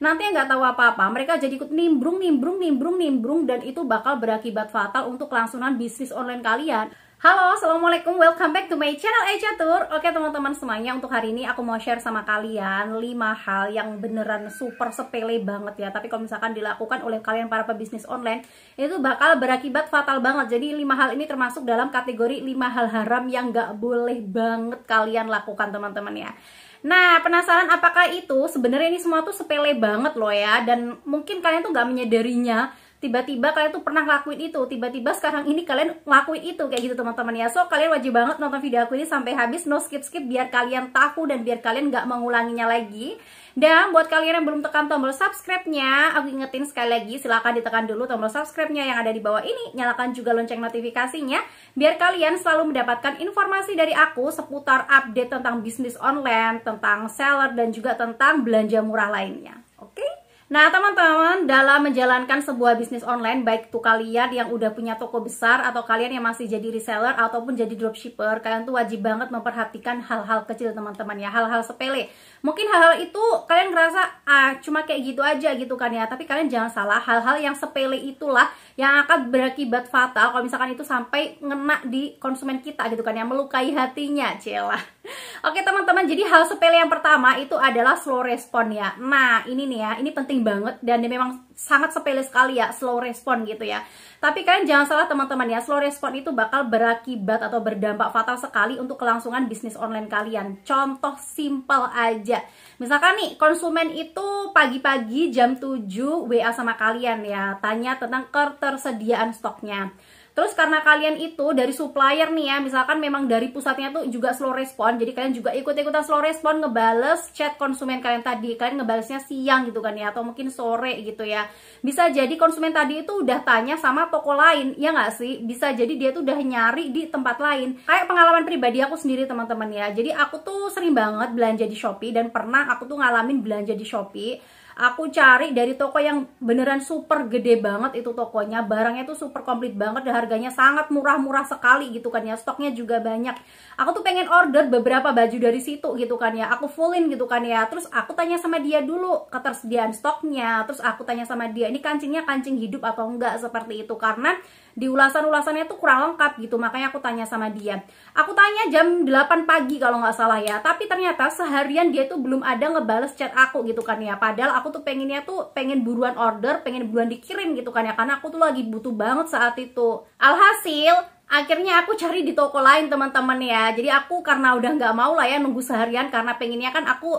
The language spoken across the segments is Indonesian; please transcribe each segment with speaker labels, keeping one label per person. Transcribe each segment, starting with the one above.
Speaker 1: nanti nggak tahu apa-apa mereka jadi ikut nimbrung dan itu bakal berakibat fatal untuk kelangsungan bisnis online kalian. Halo, assalamualaikum, welcome back to my channel Ecatur. Oke teman-teman semuanya, untuk hari ini aku mau share sama kalian 5 hal yang beneran super sepele banget ya, tapi kalau misalkan dilakukan oleh kalian para pebisnis online itu bakal berakibat fatal banget. Jadi 5 hal ini termasuk dalam kategori 5 hal haram yang nggak boleh banget kalian lakukan teman-teman ya. Nah, penasaran apakah itu? Sebenarnya ini semua tuh sepele banget loh ya, dan mungkin kalian tuh nggak menyadarinya. Tiba-tiba kalian tuh pernah ngelakuin itu, tiba-tiba sekarang ini kalian ngelakuin itu, kayak gitu teman-teman ya. So, kalian wajib banget nonton video aku ini sampai habis, no skip-skip, biar kalian tahu dan biar kalian nggak mengulanginya lagi. Dan buat kalian yang belum tekan tombol subscribe-nya, aku ingetin sekali lagi, silahkan ditekan dulu tombol subscribe-nya yang ada di bawah ini. Nyalakan juga lonceng notifikasinya, biar kalian selalu mendapatkan informasi dari aku seputar update tentang bisnis online, tentang seller, dan juga tentang belanja murah lainnya. Oke? Nah teman-teman, dalam menjalankan sebuah bisnis online, baik itu kalian yang udah punya toko besar atau kalian yang masih jadi reseller ataupun jadi dropshipper, kalian tuh wajib banget memperhatikan hal-hal kecil teman-teman ya, hal-hal sepele. Mungkin hal-hal itu kalian ngerasa cuma kayak gitu aja gitu kan ya, tapi kalian jangan salah, hal-hal yang sepele itulah yang akan berakibat fatal kalau misalkan itu sampai ngena di konsumen kita gitu kan ya, melukai hatinya, celah. Oke teman-teman, jadi hal sepele yang pertama itu adalah slow respon ya. Nah ini nih ya, ini penting banget dan dia memang sangat sepele sekali ya, slow respon gitu ya. Tapi kalian jangan salah teman-teman ya, slow respon itu bakal berakibat atau berdampak fatal sekali untuk kelangsungan bisnis online kalian. Contoh simple aja, misalkan nih konsumen itu pagi-pagi jam 7 WA sama kalian ya, tanya tentang ketersediaan stoknya. Terus karena kalian itu dari supplier nih ya, misalkan memang dari pusatnya tuh juga slow respon, jadi kalian juga ikut-ikutan slow respon ngebales chat konsumen kalian tadi. Kalian ngebalesnya siang gitu kan ya, atau mungkin sore gitu ya. Bisa jadi konsumen tadi itu udah tanya sama toko lain, ya nggak sih? Bisa jadi dia tuh udah nyari di tempat lain. Kayak pengalaman pribadi aku sendiri teman-teman ya. Jadi aku tuh sering banget belanja di Shopee, dan pernah aku tuh ngalamin belanja di Shopee. Aku cari dari toko yang beneran super gede banget itu tokonya, barangnya tuh super komplit banget dan harganya sangat murah-murah sekali gitu kan ya, stoknya juga banyak. Aku tuh pengen order beberapa baju dari situ gitu kan ya, aku fullin gitu kan ya. Terus aku tanya sama dia dulu ketersediaan stoknya, terus aku tanya sama dia ini kancingnya kancing hidup atau enggak, seperti itu. Karena di ulasan-ulasannya tuh kurang lengkap gitu, makanya aku tanya sama dia. Aku tanya jam 8 pagi kalau nggak salah ya, tapi ternyata seharian dia tuh belum ada ngebales chat aku gitu kan ya. Padahal aku tuh pengennya tuh pengen buruan order, pengen buruan dikirim gitu kan ya, karena aku tuh lagi butuh banget saat itu. Alhasil akhirnya aku cari di toko lain teman-teman ya. Jadi aku karena udah nggak mau lah ya nunggu seharian, karena pengennya kan aku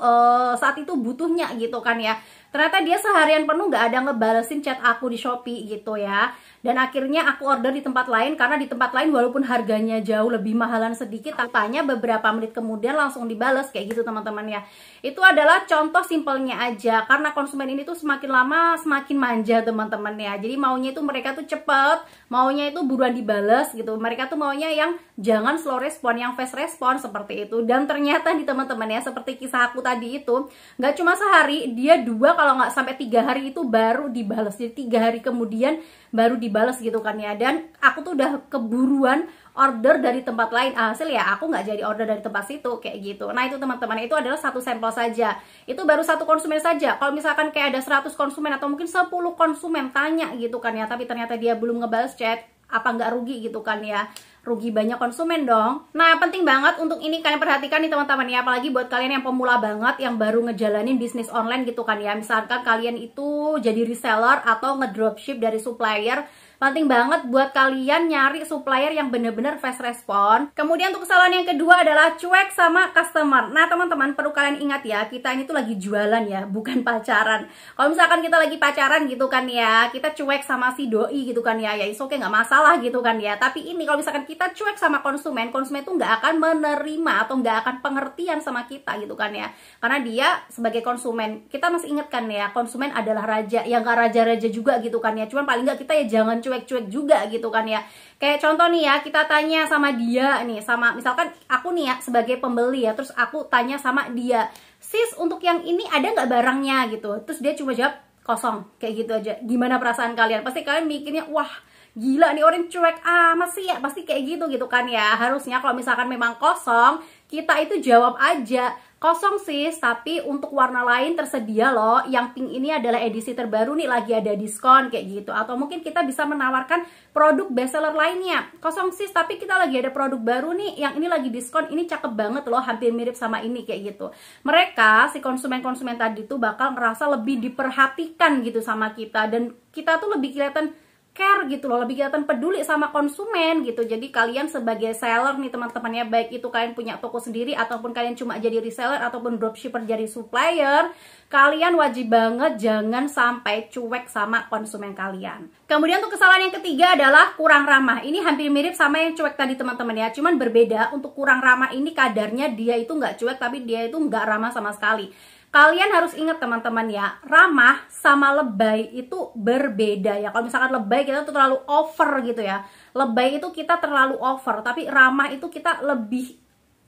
Speaker 1: saat itu butuhnya gitu kan ya. Ternyata dia seharian penuh nggak ada ngebalesin chat aku di Shopee gitu ya. Dan akhirnya aku order di tempat lain, karena di tempat lain walaupun harganya jauh lebih mahalan sedikit, tanya beberapa menit kemudian langsung dibales kayak gitu teman-teman ya. Itu adalah contoh simpelnya aja, karena konsumen ini tuh semakin lama semakin manja teman-teman ya. Jadi maunya itu mereka tuh cepet, maunya itu buruan dibales gitu. Mereka tuh maunya yang jangan slow respon, yang fast respon seperti itu. Dan ternyata di teman-teman ya, seperti kisah aku tadi itu, nggak cuma sehari, dia 2 kalau nggak sampai 3 hari itu baru dibales. Jadi 3 hari kemudian baru dibales gitu kan ya. Dan aku tuh udah keburuan order dari tempat lain, hasil ya aku nggak jadi order dari tempat situ kayak gitu. Nah itu teman-teman, itu adalah satu sampel saja, itu baru satu konsumen saja. Kalau misalkan kayak ada 100 konsumen atau mungkin 10 konsumen tanya gitu kan ya, tapi ternyata dia belum ngebales chat, apa nggak rugi gitu kan ya? Rugi banyak konsumen dong. Nah penting banget untuk ini kalian perhatikan nih teman-teman ya, apalagi buat kalian yang pemula banget, yang baru ngejalanin bisnis online gitu kan ya. Misalkan kalian itu jadi reseller atau ngedropship dari supplier, penting banget buat kalian nyari supplier yang bener-bener fast respon. Kemudian untuk kesalahan yang kedua adalah cuek sama customer. Nah teman-teman, perlu kalian ingat ya, kita ini tuh lagi jualan ya, bukan pacaran. Kalau misalkan kita lagi pacaran gitu kan ya, kita cuek sama si doi gitu kan ya, ya oke nggak masalah gitu kan ya. Tapi ini kalau misalkan kita cuek sama konsumen, konsumen tuh nggak akan menerima atau nggak akan pengertian sama kita gitu kan ya. Karena dia sebagai konsumen, kita masih ingat kan ya, konsumen adalah raja, yang nggak raja-raja juga gitu kan ya. Cuman paling nggak kita ya jangan cuek-cuek juga gitu kan ya. Kayak contoh nih ya, kita tanya sama dia nih, sama misalkan aku nih ya sebagai pembeli ya, terus aku tanya sama dia, sis untuk yang ini ada nggak barangnya gitu. Terus dia cuma jawab kosong, kayak gitu aja. Gimana perasaan kalian? Pasti kalian mikirnya, wah gila nih orang cuek amat sih ya, pasti kayak gitu kan ya. Harusnya kalau misalkan memang kosong, kita itu jawab aja, Kosong sis, tapi untuk warna lain tersedia loh. Yang pink ini adalah edisi terbaru nih, lagi ada diskon kayak gitu. Atau mungkin kita bisa menawarkan produk bestseller lainnya. Kosong sis, tapi kita lagi ada produk baru nih, yang ini lagi diskon, ini cakep banget loh, hampir mirip sama ini kayak gitu. Mereka, si konsumen-konsumen tadi tuh bakal ngerasa lebih diperhatikan gitu sama kita, dan kita tuh lebih kelihatan care gitu loh, lebih kelihatan peduli sama konsumen gitu. Jadi kalian sebagai seller nih teman-teman ya, baik itu kalian punya toko sendiri ataupun kalian cuma jadi reseller ataupun dropshipper jadi supplier, kalian wajib banget jangan sampai cuek sama konsumen kalian. Kemudian untuk kesalahan yang ketiga adalah kurang ramah. Ini hampir mirip sama yang cuek tadi teman-teman ya, cuman berbeda. Untuk kurang ramah ini kadarnya dia itu nggak cuek, tapi dia itu nggak ramah sama sekali. Kalian harus ingat teman-teman ya, ramah sama lebay itu berbeda ya. Kalau misalkan lebay kita tuh terlalu over gitu ya. Lebay itu kita terlalu over, tapi ramah itu kita lebih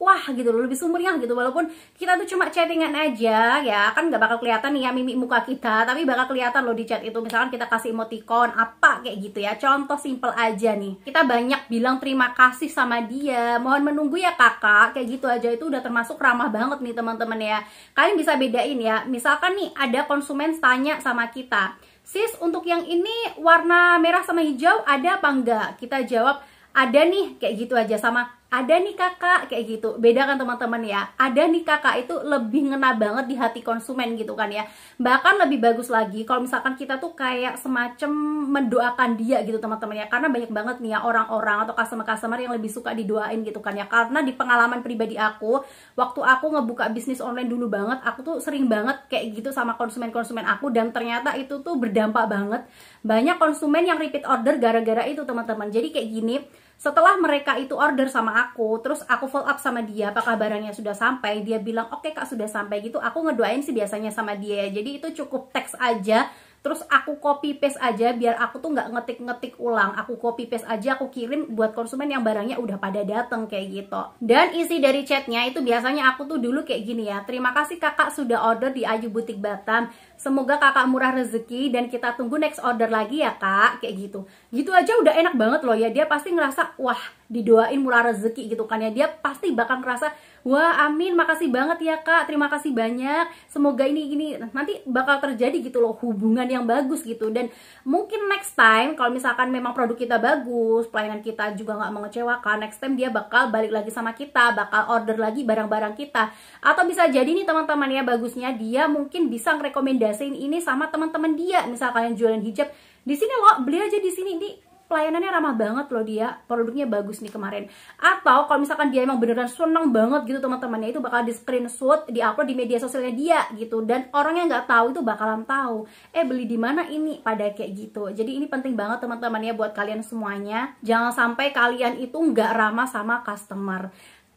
Speaker 1: wah gitu loh, lebih sumringah gitu. Walaupun kita tuh cuma chattingan aja ya, kan nggak bakal kelihatan nih ya mimik muka kita, tapi bakal kelihatan loh di chat itu. Misalkan kita kasih emoticon apa kayak gitu ya, contoh simple aja nih, kita banyak bilang terima kasih sama dia, mohon menunggu ya kakak, kayak gitu aja itu udah termasuk ramah banget nih teman-teman ya. Kalian bisa bedain ya, misalkan nih ada konsumen tanya sama kita, sis untuk yang ini warna merah sama hijau ada apa enggak? Kita jawab ada nih, kayak gitu aja. Sama ada nih kakak, kayak gitu. Beda kan teman-teman ya, ada nih kakak itu lebih ngena banget di hati konsumen gitu kan ya. Bahkan lebih bagus lagi kalau misalkan kita tuh kayak semacam mendoakan dia gitu teman-teman ya, karena banyak banget nih ya orang-orang atau customer-customer yang lebih suka didoain gitu kan ya. Karena di pengalaman pribadi aku, waktu aku ngebuka bisnis online dulu banget, aku tuh sering banget kayak gitu sama konsumen-konsumen aku, dan ternyata itu tuh berdampak banget. Banyak konsumen yang repeat order gara-gara itu teman-teman. Jadi kayak gini, setelah mereka itu order sama aku, terus aku follow up sama dia apakah barangnya sudah sampai, dia bilang oke kak sudah sampai gitu, aku ngedoain sih biasanya sama dia. Jadi itu cukup teks aja, terus aku copy paste aja biar aku tuh nggak ngetik-ngetik ulang, aku copy paste aja, aku kirim buat konsumen yang barangnya udah pada dateng kayak gitu. Dan isi dari chatnya itu biasanya aku tuh dulu kayak gini ya, terima kasih kakak sudah order di Ayu Butik Batam, semoga kakak murah rezeki dan kita tunggu next order lagi ya kak, kayak gitu. Gitu aja udah enak banget loh ya, dia pasti ngerasa wah didoain murah rezeki gitu kan ya, dia pasti bakal ngerasa wah amin, makasih banget ya kak, terima kasih banyak, semoga ini nanti bakal terjadi gitu loh, hubungan yang bagus gitu. Dan mungkin next time kalau misalkan memang produk kita bagus, pelayanan kita juga nggak mengecewakan, next time dia bakal balik lagi sama kita, bakal order lagi barang-barang kita. Atau bisa jadi nih teman-teman ya, bagusnya dia mungkin bisa ngerekomendasiin ini sama teman-teman dia. Misal kalian jualan hijab, di sini loh beli aja di sini, di pelayanannya ramah banget loh, dia produknya bagus nih kemarin. Atau kalau misalkan dia emang beneran seneng banget gitu teman-temannya, itu bakal di screenshot, diupload di media sosialnya dia gitu, dan orang yang nggak tahu itu bakalan tahu beli di mana ini, pada kayak gitu. Jadi ini penting banget teman-teman ya buat kalian semuanya, jangan sampai kalian itu nggak ramah sama customer.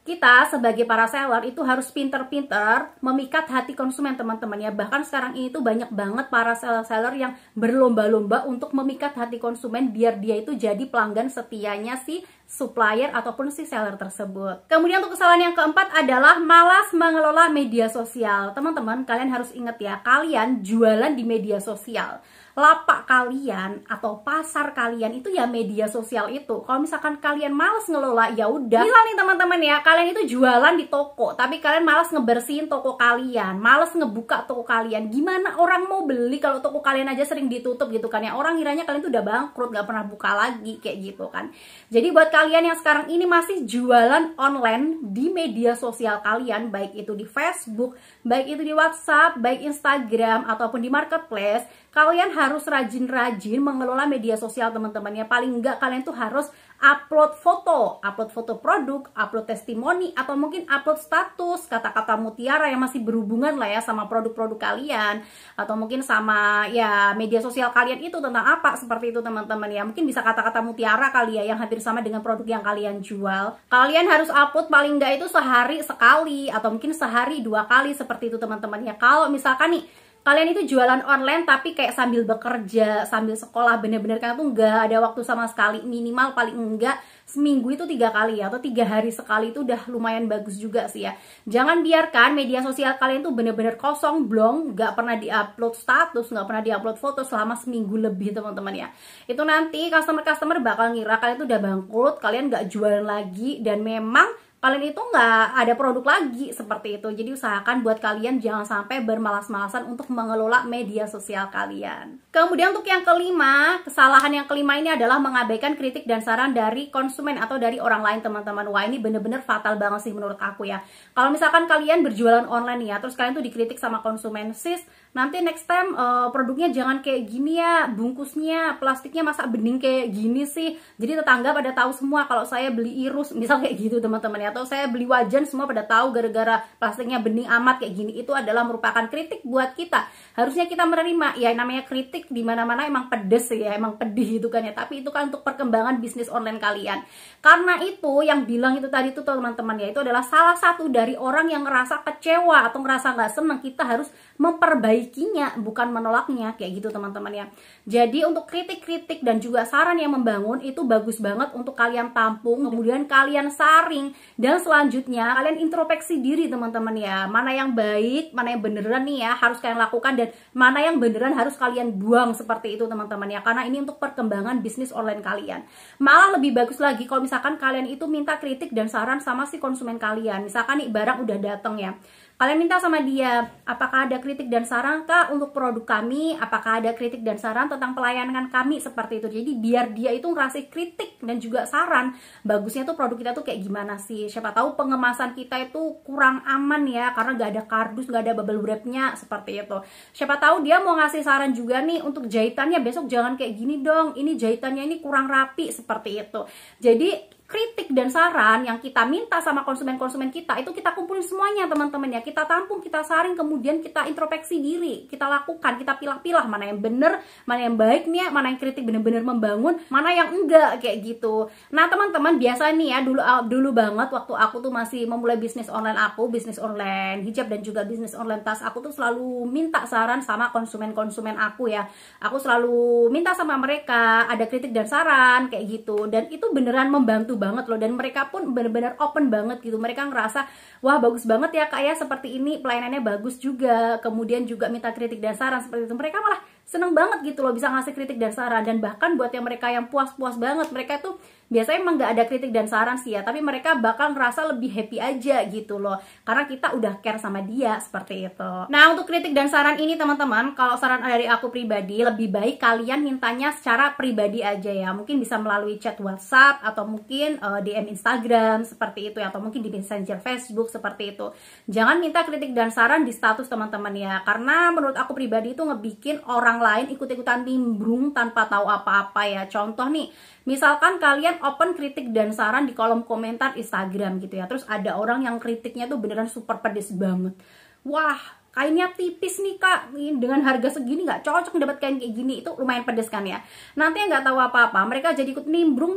Speaker 1: Kita sebagai para seller itu harus pinter-pinter memikat hati konsumen teman-teman ya. Bahkan sekarang ini tuh banyak banget para seller-seller yang berlomba-lomba untuk memikat hati konsumen biar dia itu jadi pelanggan setianya si supplier ataupun si seller tersebut. Kemudian untuk kesalahan yang keempat adalah malas mengelola media sosial. Teman-teman, kalian harus ingat ya, kalian jualan di media sosial. Lapak kalian atau pasar kalian itu ya media sosial itu. Kalau misalkan kalian malas ngelola, ya udah. Misal nih teman-teman ya, kalian itu jualan di toko, tapi kalian malas ngebersihin toko kalian, malas ngebuka toko kalian. Gimana orang mau beli kalau toko kalian aja sering ditutup gitu kan ya? Orang kiranya kalian tuh udah bangkrut, nggak pernah buka lagi kayak gitu kan. Jadi buat kalian yang sekarang ini masih jualan online di media sosial kalian, baik itu di Facebook, baik itu di WhatsApp, baik Instagram ataupun di marketplace, kalian harus rajin-rajin mengelola media sosial teman-teman ya. Paling enggak kalian tuh harus upload foto produk, upload testimoni, atau mungkin upload status, kata-kata mutiara yang masih berhubungan lah ya sama produk-produk kalian, atau mungkin sama ya media sosial kalian itu tentang apa, seperti itu teman-teman ya. Mungkin bisa kata-kata mutiara kali ya yang hampir sama dengan produk yang kalian jual. Kalian harus upload paling enggak itu sehari sekali atau mungkin sehari 2 kali, seperti itu teman-teman ya. Kalau misalkan nih kalian itu jualan online tapi kayak sambil bekerja, sambil sekolah, bener-bener kan tuh nggak ada waktu sama sekali, minimal paling enggak seminggu itu 3 kali ya, atau 3 hari sekali itu udah lumayan bagus juga sih ya. Jangan biarkan media sosial kalian tuh bener-bener kosong, blong, nggak pernah diupload status, nggak pernah diupload foto selama seminggu lebih teman-teman ya. Itu nanti customer-customer bakal ngira kalian tuh udah bangkrut, kalian nggak jualan lagi, dan memang kalian itu nggak ada produk lagi seperti itu. Jadi usahakan buat kalian jangan sampai bermalas-malasan untuk mengelola media sosial kalian. Kemudian untuk yang kelima, kesalahan yang kelima ini adalah mengabaikan kritik dan saran dari konsumen atau dari orang lain, teman-teman. Wah, ini bener-bener fatal banget sih menurut aku ya. Kalau misalkan kalian berjualan online ya, terus kalian tuh dikritik sama konsumen, sis, nanti next time produknya jangan kayak gini ya, bungkusnya, plastiknya masa bening kayak gini sih. Jadi tetangga pada tahu semua kalau saya beli Irus, misal kayak gitu teman-teman ya. Atau saya beli wajan semua pada tahu gara-gara plastiknya bening amat kayak gini. Itu adalah merupakan kritik buat kita. Harusnya kita menerima, ya namanya kritik di mana-mana emang pedes ya, emang pedih gitu kan ya. Tapi itu kan untuk perkembangan bisnis online kalian. Karena itu yang bilang itu tadi tuh teman-teman ya, itu adalah salah satu dari orang yang ngerasa kecewa atau ngerasa nggak senang. Kita harus memperbaikinya, bukan menolaknya, kayak gitu teman-teman ya. Jadi untuk kritik-kritik dan juga saran yang membangun itu bagus banget untuk kalian tampung, kemudian kalian saring, dan selanjutnya kalian introspeksi diri teman-teman ya. Mana yang baik, mana yang beneran nih ya harus kalian lakukan, dan mana yang beneran harus kalian buang, seperti itu teman-teman ya. Karena ini untuk perkembangan bisnis online kalian. Malah lebih bagus lagi kalau misalkan kalian itu minta kritik dan saran sama si konsumen kalian. Misalkan nih barang udah dateng ya, kalian minta sama dia, apakah ada kritik dan saran kah untuk produk kami, apakah ada kritik dan saran tentang pelayanan kami, seperti itu. Jadi biar dia itu ngasih kritik dan juga saran, bagusnya tuh produk kita tuh kayak gimana sih. Siapa tahu pengemasan kita itu kurang aman ya, karena gak ada kardus, gak ada bubble wrapnya, seperti itu. Siapa tahu dia mau ngasih saran juga nih, untuk jahitannya besok jangan kayak gini dong, ini jahitannya ini kurang rapi, seperti itu. Jadi kritik dan saran yang kita minta sama konsumen-konsumen kita itu kita kumpulin semuanya teman-teman ya, kita tampung, kita saring, kemudian kita introspeksi diri, kita lakukan, kita pilah-pilah mana yang bener, mana yang baik nih ya, mana yang kritik bener-bener membangun, mana yang enggak, kayak gitu. Nah teman-teman, biasa nih ya, dulu banget waktu aku tuh masih memulai bisnis online aku, bisnis online hijab dan juga bisnis online tas, aku tuh selalu minta saran sama konsumen-konsumen aku ya. Aku selalu minta sama mereka ada kritik dan saran kayak gitu, dan itu beneran membantu banget loh, dan mereka pun benar-benar open banget gitu. Mereka ngerasa wah bagus banget ya kak ya, seperti ini pelayanannya bagus juga, kemudian juga minta kritik dan saran seperti itu. Mereka malah seneng banget gitu loh bisa ngasih kritik dan saran. Dan bahkan buat yang mereka yang puas-puas banget, mereka tuh biasanya emang gak ada kritik dan saran sih ya, tapi mereka bakal ngerasa lebih happy aja gitu loh, karena kita udah care sama dia, seperti itu. Nah untuk kritik dan saran ini teman-teman, kalau saran dari aku pribadi, lebih baik kalian mintanya secara pribadi aja ya. Mungkin bisa melalui chat WhatsApp, atau mungkin DM Instagram seperti itu ya, atau mungkin di Messenger Facebook seperti itu. Jangan minta kritik dan saran di status teman-teman ya, karena menurut aku pribadi itu ngebikin orang lain ikut-ikutan nimbrung tanpa tahu apa-apa ya. Contoh nih, misalkan kalian open kritik dan saran di kolom komentar Instagram gitu ya, terus ada orang yang kritiknya tuh beneran super pedes banget. Wah, kainnya tipis nih kak, dengan harga segini nggak cocok dapat kain kayak gini, itu lumayan pedes kan ya. Nanti yang nggak tahu apa-apa, mereka jadi ikut nimbrung,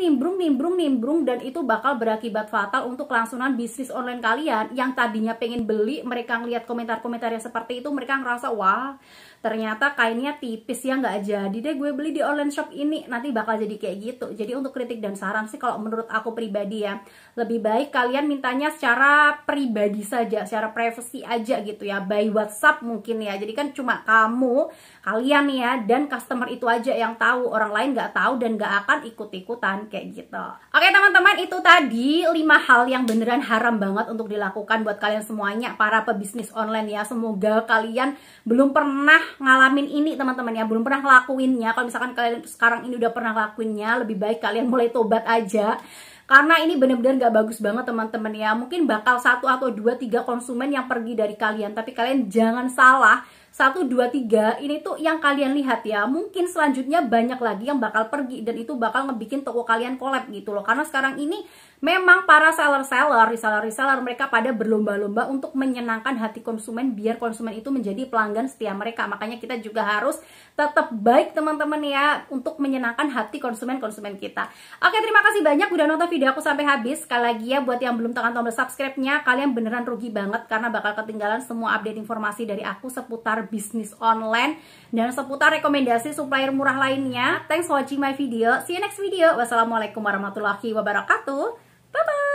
Speaker 1: dan itu bakal berakibat fatal untuk kelangsungan bisnis online kalian. Yang tadinya pengen beli, mereka ngeliat komentar-komentar yang seperti itu, mereka ngerasa wah ternyata kainnya tipis ya, nggak jadi deh gue beli di online shop ini, nanti bakal jadi kayak gitu. Jadi untuk kritik dan saran sih kalau menurut aku pribadi ya, lebih baik kalian mintanya secara pribadi saja, secara privacy aja gitu ya, by WhatsApp mungkin ya. Jadi kan cuma kalian nih ya dan customer itu aja yang tahu, orang lain nggak tahu dan nggak akan ikut-ikutan kayak gitu. Oke teman-teman, itu tadi 5 hal yang beneran haram banget untuk dilakukan buat kalian semuanya para pebisnis online ya. Semoga kalian belum pernah ngalamin ini teman-teman ya, belum pernah ngelakuinnya. Kalau misalkan kalian sekarang ini udah pernah ngelakuinnya, lebih baik kalian mulai tobat aja, karena ini bener-bener gak bagus banget teman-teman ya. Mungkin bakal 1 atau 2, 3 konsumen yang pergi dari kalian, tapi kalian jangan salah, 1, 2, 3 ini tuh yang kalian lihat ya. Mungkin selanjutnya banyak lagi yang bakal pergi, dan itu bakal ngebikin toko kalian collab gitu loh. Karena sekarang ini memang para reseller mereka pada berlomba-lomba untuk menyenangkan hati konsumen, biar konsumen itu menjadi pelanggan setia mereka. Makanya kita juga harus tetap baik teman-teman ya, untuk menyenangkan hati konsumen-konsumen kita. Oke, terima kasih banyak udah nonton video aku sampai habis. Sekali lagi ya, buat yang belum tekan tombol subscribe-nya, kalian beneran rugi banget, karena bakal ketinggalan semua update informasi dari aku seputar bisnis online dan seputar rekomendasi supplier murah lainnya. Thanks for watching my video. See you next video. Wassalamualaikum warahmatullahi wabarakatuh. Bye-bye.